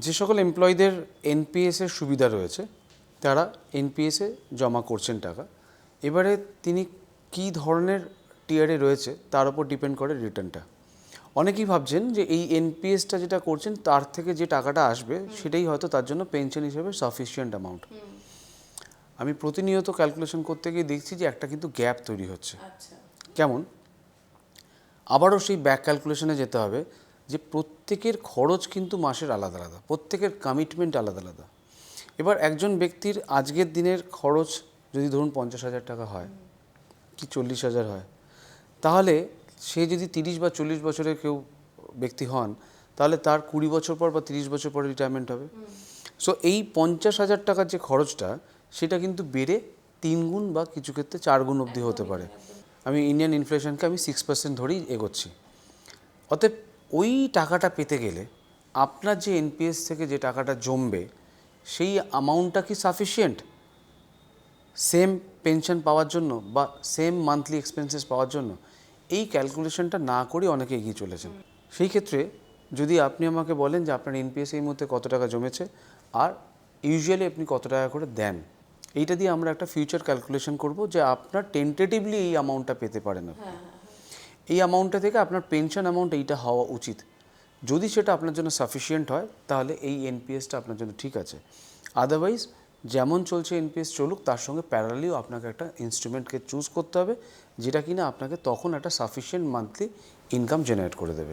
যে সকল এমপ্লয়ীদের এনপিএসের সুবিধা রয়েছে তারা এনপিএসে জমা করছেন টাকা। এবারে তিনি কী ধরনের টিয়ারে রয়েছে তার উপর ডিপেন্ড করে রিটার্নটা। অনেকেই ভাবছেন যে এই এনপিএসটা যেটা করছেন তার থেকে যে টাকাটা আসবে সেটাই হয়তো তার জন্য পেনশন হিসেবে সাফিসিয়েন্ট অ্যামাউন্ট। আমি প্রতিনিয়ত ক্যালকুলেশন করতে গিয়ে দেখছি যে একটা কিন্তু গ্যাপ তৈরি হচ্ছে। কেমন? আবারও সেই ব্যাক ক্যালকুলেশনে যেতে হবে যে প্রত্যেকের খরচ কিন্তু মাসের আলাদা আলাদা, প্রত্যেকের কমিটমেন্ট আলাদা আলাদা। এবার একজন ব্যক্তির আজকের দিনের খরচ যদি ধরুন 50,000 টাকা হয় কি 40,000 হয়, তাহলে সে যদি 30 বা 40 বছরের কেউ ব্যক্তি হন, তাহলে তার 20 বছর পর বা 30 বছর পরে রিটায়ারমেন্ট হবে। সো এই 50,000 টাকার যে খরচটা সেটা কিন্তু বেড়ে 3 গুণ বা কিছু ক্ষেত্রে 4 গুণ অবধি হতে পারে। আমি ইন্ডিয়ান ইনফ্লেশনকে আমি 6% ধরেই এগোচ্ছি। অতএব ওই টাকাটা পেতে গেলে আপনার যে এনপিএস থেকে যে টাকাটা জমবে সেই অ্যামাউন্টটা কি সাফিসিয়েন্ট সেম পেনশন পাওয়ার জন্য বা সেম মান্থলি এক্সপেন্সেস পাওয়ার জন্য? এই ক্যালকুলেশনটা না করে অনেকে এগিয়ে চলেছেন। সেই ক্ষেত্রে যদি আপনি আমাকে বলেন যে আপনার এনপিএস এই মুহূর্তে কত টাকা জমেছে আর ইউজুয়ালি আপনি কত টাকা করে দেন, এইটা দিয়ে আমরা একটা ফিউচার ক্যালকুলেশন করব যে আপনার টেন্টেটিভলি এই অ্যামাউন্টটা পেতে পারেন আপনি। এই অ্যামাউন্টটা থেকে আপনার পেনশন অ্যামাউন্ট এইটা হওয়া উচিত। যদি সেটা আপনার জন্য সাফিসিয়েন্ট হয় তাহলে এই এনপিএসটা আপনার জন্য ঠিক আছে। আদারওয়াইজ যেমন চলছে এনপিএস চলুক, তার সঙ্গে প্যারালালিও আপনাকে একটা ইনস্ট্রুমেন্টকে চুজ করতে হবে যেটা কিনা আপনাকে তখন একটা সাফিসিয়েন্ট মান্থলি ইনকাম জেনারেট করে দেবে।